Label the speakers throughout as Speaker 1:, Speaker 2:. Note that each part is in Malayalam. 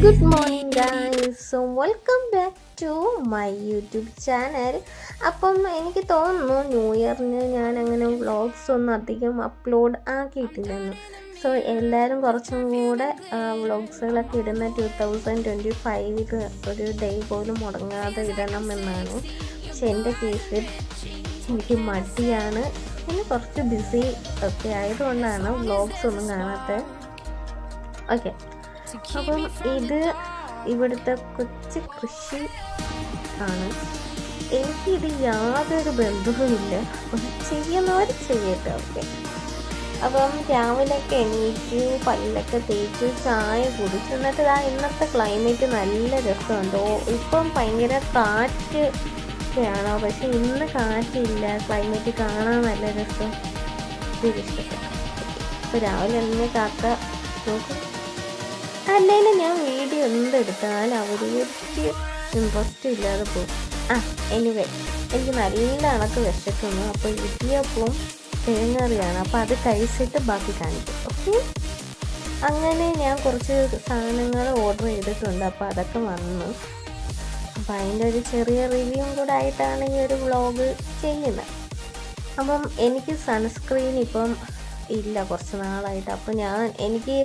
Speaker 1: Good morning guys. So welcome back to my YouTube channel. അപ്പം എനിക്ക് തോന്നുന്നു ന്യൂ ഇയറിന് ഞാൻ അങ്ങനെ വ്ളോഗ്സ് ഒന്നും അധികം അപ്ലോഡ് ആക്കിയിട്ടില്ലെന്ന്. സോ എല്ലാവരും കുറച്ചും കൂടെ വ്ളോഗ്സുകളൊക്കെ ഇടുന്ന 2025 ഒരു ഡേ പോലും മുടങ്ങാതെ ഇടണം എന്നാണ്. പക്ഷെ എൻ്റെ കേസിൽ എനിക്ക് മടിയാണ്, പിന്നെ കുറച്ച് ബിസി ഒക്കെ ആയതുകൊണ്ടാണ് വ്ളോഗ്സ് ഒന്നും കാണാത്തത്. ഓക്കെ, അപ്പം ഇത് ഇവിടുത്തെ കൊച്ചു കൃഷി ആണ്. എനിക്കിത് യാതൊരു ബന്ധവുമില്ല, ചെയ്യുന്നവർ ചെയ്യട്ടെ. ഓക്കെ, അപ്പം രാവിലെയൊക്കെ എണീറ്റ് പല്ലൊക്കെ തേച്ച് ചായ കുടിച്ചു. എന്നിട്ട് ഇന്നത്തെ ക്ലൈമറ്റ് നല്ല രസമുണ്ട്. ഇപ്പം ഭയങ്കര കാറ്റ് ഒക്കെയാണോ, പക്ഷെ ഇന്ന് കാറ്റില്ല, ക്ലൈമറ്റ് കാണാൻ നല്ല രസം. ഇഷ്ടപ്പെട്ടു. ഇപ്പോൾ രാവിലെ തന്നെ കാക്ക നോക്കും. അല്ലെങ്കിൽ ഞാൻ വീഡിയോ എന്തെടുത്താൽ അവർക്ക് ഇൻട്രസ്റ്റ് ഇല്ലാതെ പോകും. എനിവേ, എനിക്ക് നല്ല കണക്ക് വിശക്കുന്നു. അപ്പോൾ ഇടിയപ്പവും തേങ്ങറിയാണ്, അപ്പോൾ അത് കഴിച്ചിട്ട് ബാക്കി കാണിക്കും. ഓക്കെ, അങ്ങനെ ഞാൻ കുറച്ച് സാധനങ്ങൾ ഓർഡർ ചെയ്തിട്ടുണ്ട്. അപ്പോൾ അതൊക്കെ വന്നു. അപ്പോൾ അതിൻ്റെ ഒരു ചെറിയ റിവ്യൂ കൂടെ ആയിട്ടാണ് ഈ ഒരു വ്ളോഗ് ചെയ്യുന്നത്. അപ്പം എനിക്ക് സൺസ്ക്രീൻ ഇപ്പം ഇല്ല കുറച്ച് നാളായിട്ട്. അപ്പോൾ എനിക്ക്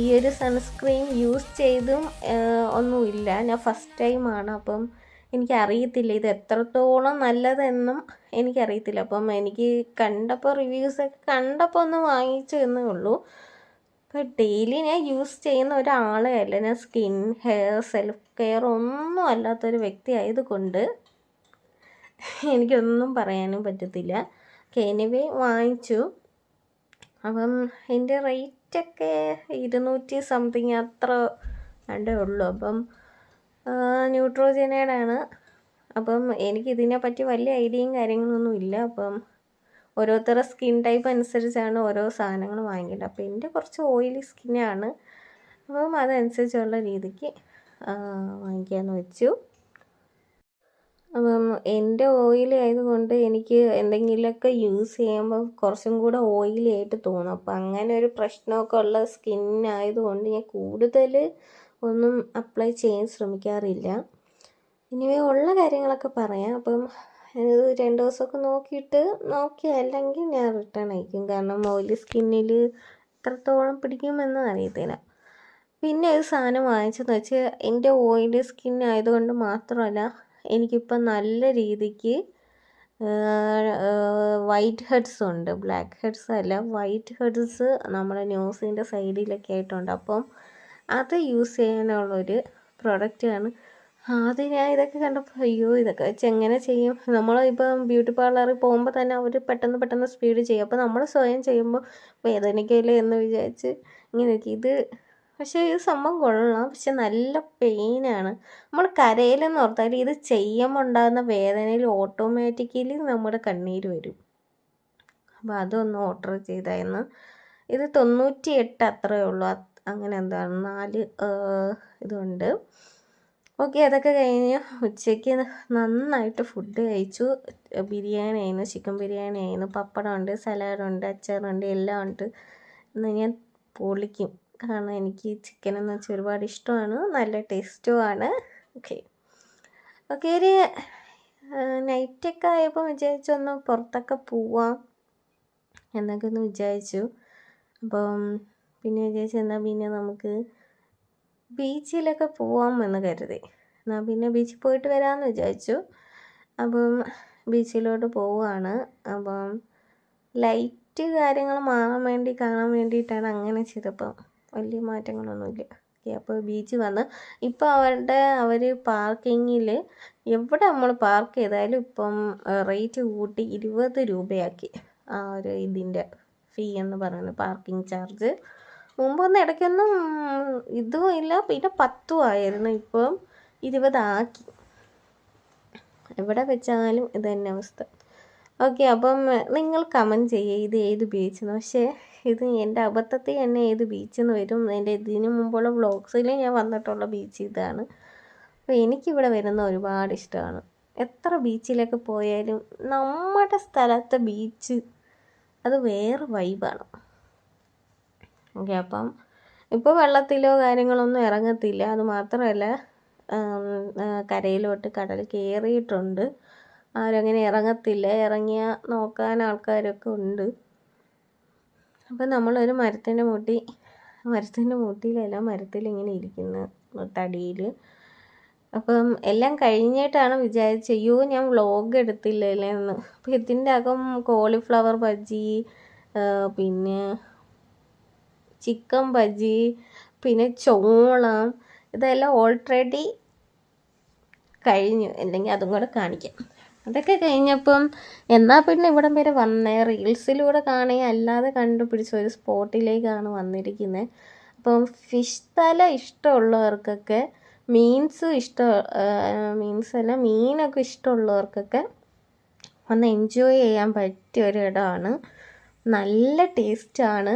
Speaker 1: ഈ ഒരു സൺസ്ക്രീൻ യൂസ് ചെയ്തും ഒന്നുമില്ല. ഞാൻ ഫസ്റ്റ് ടൈമാണ്. അപ്പം എനിക്കറിയത്തില്ല ഇത് എത്രത്തോളം നല്ലതെന്നും എനിക്കറിയത്തില്ല. അപ്പം എനിക്ക് കണ്ടപ്പോൾ റിവ്യൂസൊക്കെ കണ്ടപ്പോൾ ഒന്ന് വാങ്ങിച്ചു എന്നേ ഉള്ളൂ. ഇപ്പം ഡെയിലി ഞാൻ യൂസ് ചെയ്യുന്ന ഒരാളെ അല്ല. ഞാൻ സ്കിൻ, ഹെയർ, സെൽഫ് കെയർ ഒന്നും അല്ലാത്തൊരു വ്യക്തി ആയതുകൊണ്ട് എനിക്കൊന്നും പറയാനും പറ്റത്തില്ല. എനിവേ വാങ്ങിച്ചു. അപ്പം എൻ്റെ റേറ്റൊക്കെ 200 സംതിങ് അത്ര കണ്ടേ ഉള്ളൂ. അപ്പം ന്യൂട്രോജനേഡാണ്. അപ്പം എനിക്കിതിനെപ്പറ്റി വലിയ ഐഡിയയും കാര്യങ്ങളൊന്നും ഇല്ല. അപ്പം ഓരോരുത്തരുടെ സ്കിൻ ടൈപ്പ് അനുസരിച്ചാണ് ഓരോ സാധനങ്ങൾ വാങ്ങിക്കുന്നത്. അപ്പോൾ എൻ്റെ കുറച്ച് ഓയിലി സ്കിന്നാണ്. അപ്പം അതനുസരിച്ചുള്ള രീതിക്ക് വാങ്ങിക്കാമെന്ന് വെച്ചു. അപ്പം എൻ്റെ ഓയിലി ആയതുകൊണ്ട് എനിക്ക് എന്തെങ്കിലുമൊക്കെ യൂസ് ചെയ്യുമ്പോൾ കുറച്ചും കൂടെ ഓയിലി ആയിട്ട് തോന്നും. അപ്പം അങ്ങനെ ഒരു പ്രശ്നമൊക്കെ ഉള്ള സ്കിന്നായതുകൊണ്ട് ഞാൻ കൂടുതൽ ഒന്നും അപ്ലൈ ചെയ്യാൻ ശ്രമിക്കാറില്ല. ഇനിവേ ഉള്ള കാര്യങ്ങളൊക്കെ പറയാം. അപ്പം ഇത് 2 ദിവസമൊക്കെ നോക്കിയല്ലെങ്കിൽ ഞാൻ റിട്ടേൺ അയക്കും. കാരണം ഓയിലി സ്കിന്നിൽ എത്രത്തോളം പിടിക്കുമെന്ന് അറിയത്തില്ല. പിന്നെ ഒരു സാധനം വാങ്ങിച്ചെന്ന് വെച്ചാൽ എൻ്റെ ഓയിലി സ്കിൻ ആയതുകൊണ്ട് മാത്രമല്ല, എനിക്കിപ്പം നല്ല രീതിക്ക് വൈറ്റ് ഹെഡ്സ് ഉണ്ട്. ബ്ലാക്ക് ഹെഡ്സ് അല്ല, വൈറ്റ് ഹെഡ്സ് നമ്മുടെ ന്യൂസിൻ്റെ സൈഡിലൊക്കെ ആയിട്ടുണ്ട്. അപ്പം അത് യൂസ് ചെയ്യാനുള്ളൊരു പ്രൊഡക്റ്റാണ്. ആദ്യം ഞാൻ ഇതൊക്കെ കണ്ടപ്പോൾ അയ്യോ ഇതൊക്കെ വെച്ച് എങ്ങനെ ചെയ്യും. നമ്മളിപ്പം ബ്യൂട്ടി പാർലറിൽ പോകുമ്പോൾ തന്നെ അവർ പെട്ടെന്ന് സ്പീഡ് ചെയ്യും. അപ്പോൾ നമ്മൾ സ്വയം ചെയ്യുമ്പോൾ വേദനിക്കില്ല എന്ന് വിചാരിച്ച് ഇങ്ങനെയൊക്കെ പക്ഷേ ഈ സംഭവം കൊള്ളാം. പക്ഷെ നല്ല പെയിനാണ്. നമ്മൾ കരയിലെന്ന് ഓർത്താൽ ഇത് ചെയ്യുമ്പോൾ ഉണ്ടാകുന്ന വേദനയിൽ ഓട്ടോമാറ്റിക്കലി നമ്മുടെ കണ്ണീര് വരും. അപ്പോൾ അതൊന്ന് ഓർഡർ ചെയ്തായിരുന്നു. ഇത് 98 അത്രയേ ഉള്ളൂ. അങ്ങനെ എന്താണ് 4 ഇതുണ്ട്. ഓക്കെ, അതൊക്കെ കഴിഞ്ഞ് ഉച്ചയ്ക്ക് നന്നായിട്ട് ഫുഡ് കഴിച്ചു. ബിരിയാണി ആയിരുന്നു, ചിക്കൻ ബിരിയാണി ആയിരുന്നു, പപ്പടമുണ്ട്, സലാഡുണ്ട്, അച്ചാറുണ്ട്, എല്ലാം ഉണ്ട്. ഇന്ന് ഞാൻ പൊളിക്കും. കാരണം എനിക്ക് ചിക്കൻ എന്ന് വെച്ചാൽ ഒരുപാട് ഇഷ്ടമാണ്, നല്ല ടേസ്റ്റുമാണ്. ഓക്കെ, ഒരു നൈറ്റൊക്കെ ആയപ്പോൾ വിചാരിച്ചൊന്ന് പുറത്തൊക്കെ പോവാം എന്നൊക്കെ ഒന്ന് വിചാരിച്ചു. അപ്പം പിന്നെ വിചാരിച്ചു എന്നാൽ പിന്നെ നമുക്ക് ബീച്ചിലൊക്കെ പോവാമെന്ന് കരുതി. എന്നാൽ പിന്നെ ബീച്ചിൽ പോയിട്ട് വരാമെന്ന് വിചാരിച്ചു. അപ്പം ബീച്ചിലോട്ട് പോവുകയാണ്. അപ്പം ലൈറ്റ് കാര്യങ്ങൾ കാണാൻ വേണ്ടിയിട്ടാണ് അങ്ങനെ ചെയ്തപ്പം വലിയ മാറ്റങ്ങളൊന്നുമില്ല. ഓക്കെ, അപ്പോൾ ബീച്ച് വന്ന് ഇപ്പോൾ അവർ പാർക്കിങ്ങിൽ എവിടെ നമ്മൾ പാർക്ക് ചെയ്താലും ഇപ്പം റേറ്റ് കൂട്ടി 20 രൂപയാക്കി. ആ ഒരു ഇതിൻ്റെ ഫീ എന്ന് പറയുന്നത് പാർക്കിംഗ് ചാർജ്. മുമ്പൊന്നും ഇടയ്ക്കൊന്നും ഇതും ഇല്ല, പിന്നെ 10 ആയിരുന്നു, ഇപ്പം 20 ആക്കി. എവിടെ വെച്ചാലും ഇത് തന്നെ അവസ്ഥ. ഓക്കെ, അപ്പം നിങ്ങൾ കമൻറ്റ് ചെയ്യുക ഇത് ഏത് ബീച്ചെന്ന്. പക്ഷേ ഇത് എൻ്റെ അബദ്ധത്തിൽ തന്നെ ഏത് ബീച്ചെന്ന് വരും. എൻ്റെ ഇതിനു മുമ്പുള്ള വ്ളോഗ്സിൽ ഞാൻ വന്നിട്ടുള്ള ബീച്ച് ഇതാണ്. അപ്പോൾ എനിക്കിവിടെ വരുന്ന ഒരുപാട് ഇഷ്ടമാണ്. എത്ര ബീച്ചിലൊക്കെ പോയാലും നമ്മുടെ സ്ഥലത്തെ ബീച്ച് അത് വേറെ വൈബാണ്. ഓക്കെ, അപ്പം ഇപ്പോൾ വെള്ളത്തിലോ കാര്യങ്ങളൊന്നും ഇറങ്ങത്തില്ല. അത് മാത്രമല്ല കരയിലോട്ട് കടൽ കയറിയിട്ടുണ്ട്. ആരങ്ങനെ ഇറങ്ങത്തില്ല. ഇറങ്ങിയാൽ നോക്കാൻ ആൾക്കാരൊക്കെ ഉണ്ട്. അപ്പം നമ്മളൊരു മരത്തിൻ്റെ മൂട്ടിയിലല്ല, മരത്തിലിങ്ങനെ ഇരിക്കുന്നു തടിയിൽ. അപ്പം എല്ലാം കഴിഞ്ഞിട്ടാണ് വിചാരിച്ചത്, അയ്യോ ഞാൻ വ്ളോഗ് എടുത്തില്ലല്ലേ എന്ന്. അപ്പം ഇതിൻ്റെ അകം കോളിഫ്ലവർ ബജ്ജി, പിന്നെ ചിക്കൻ ബജ്ജി, പിന്നെ ചോളം, ഇതെല്ലാം ഓൾറെഡി കഴിഞ്ഞു. അല്ലെങ്കിൽ അതും കൂടെ കാണിക്കാം. അതൊക്കെ കഴിഞ്ഞപ്പം എന്നാൽ പിന്നെ ഇവിടം വരെ വന്നേ, റീൽസിലൂടെ കാണുകയും അല്ലാതെ കണ്ടുപിടിച്ച ഒരു സ്പോട്ടിലേക്കാണ് വന്നിരിക്കുന്നത്. അപ്പം ഫിഷ് തല ഇഷ്ടമുള്ളവർക്കൊക്കെ, മീനൊക്കെ ഇഷ്ടമുള്ളവർക്കൊക്കെ ഒന്ന് എൻജോയ് ചെയ്യാൻ പറ്റിയ ഒരിടമാണ്. നല്ല ടേസ്റ്റാണ്.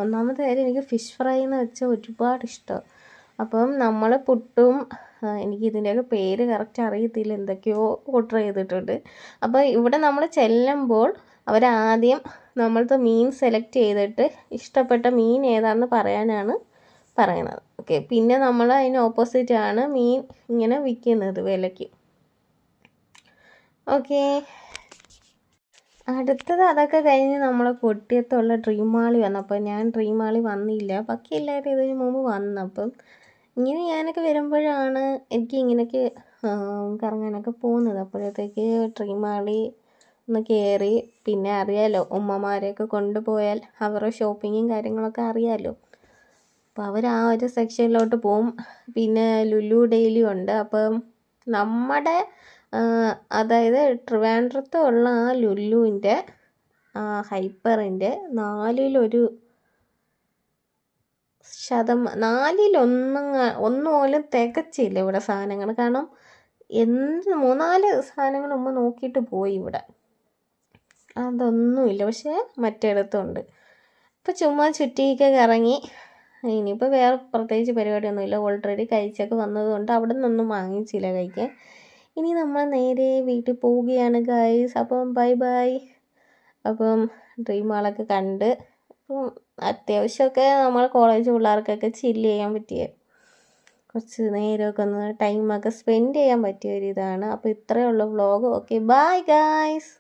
Speaker 1: ഒന്നാമത്തെ കാര്യം, എനിക്ക് ഫിഷ് ഫ്രൈ എന്ന് വെച്ചാൽ ഒരുപാട് ഇഷ്ടമാണ്. അപ്പം നമ്മൾ പുട്ടും, എനിക്ക് ഇതിൻ്റെയൊക്കെ പേര് കറക്റ്റ് അറിയത്തില്ല, എന്തൊക്കെയോ ഓർഡർ ചെയ്തിട്ടുണ്ട്. അപ്പോൾ ഇവിടെ നമ്മൾ ചെല്ലുമ്പോൾ അവരാദ്യം നമ്മളത്തെ മീൻ സെലക്ട് ചെയ്തിട്ട് ഇഷ്ടപ്പെട്ട മീൻ ഏതാണെന്ന് പറയാനാണ് പറയണത്. ഓക്കെ, പിന്നെ നമ്മൾ അതിന് ഓപ്പോസിറ്റാണ് മീൻ ഇങ്ങനെ വിൽക്കുന്നത് വിലയ്ക്ക്. ഓക്കെ, അടുത്തത് അതൊക്കെ കഴിഞ്ഞ് നമ്മൾ കൊട്ടിയത്തുള്ള ഡ്രീം മാളി വന്നു. അപ്പോൾ ഞാൻ ഡ്രീം മാളി വന്നില്ല, ബാക്കി എല്ലാവരും ഇതിന് മുമ്പ് വന്നപ്പം ഇങ്ങനെ ഞാനൊക്കെ വരുമ്പോഴാണ് എനിക്ക് ഇങ്ങനെയൊക്കെ കറങ്ങാനൊക്കെ പോകുന്നത്. അപ്പോഴത്തേക്ക് ഡ്രീം മാളി ഒന്ന് കയറി. പിന്നെ അറിയാലോ, ഉമ്മമാരെയൊക്കെ കൊണ്ടുപോയാൽ അവരുടെ ഷോപ്പിങ്ങും കാര്യങ്ങളൊക്കെ അറിയാലോ. അപ്പോൾ അവർ ആ ഒരു സെക്ഷനിലോട്ട് പോവും. പിന്നെ ലുലു ഡെയിലി ഉണ്ട്. അപ്പം നമ്മുടെ അതായത് ട്രിവാൻഡ്രത്തുള്ള ആ ലുലുവിൻ്റെ ഹൈപ്പറിൻ്റെ 4/1 പോലും തികച്ചില്ല ഇവിടെ സാധനങ്ങൾ. കാരണം 3-4 സാധനങ്ങൾ ഉമ്മ നോക്കിയിട്ട് പോയി. ഇവിടെ അതൊന്നുമില്ല, പക്ഷേ മറ്റിടത്തുണ്ട്. ഇപ്പോൾ ചുമ്മാ ചുറ്റിയൊക്കെ കറങ്ങി. ഇനിയിപ്പോൾ വേറെ പ്രത്യേകിച്ച് പരിപാടിയൊന്നുമില്ല. ഓൾറെഡി കഴിച്ചൊക്കെ വന്നതുകൊണ്ട് അവിടെ നിന്നൊന്നും വാങ്ങിച്ചില്ല കഴിക്കാൻ. ഇനി നമ്മൾ നേരെ വീട്ടിൽ പോവുകയാണ് ഗൈസ്. അപ്പം ബൈ ബൈ. അപ്പം ഡ്രീം മാളൊക്കെ കണ്ട്, അത്യാവശ്യമൊക്കെ നമ്മൾ കോളേജ് പിള്ളേർക്കൊക്കെ ചില്ല് ചെയ്യാൻ പറ്റിയ, കുറച്ച് നേരമൊക്കെ ഒന്ന് ടൈമൊക്കെ സ്പെൻഡ് ചെയ്യാൻ പറ്റിയ ഒരിതാണ്. അപ്പോൾ ഇത്രയേ ഉള്ളൂ വ്ളോഗ്. Okay, bye guys.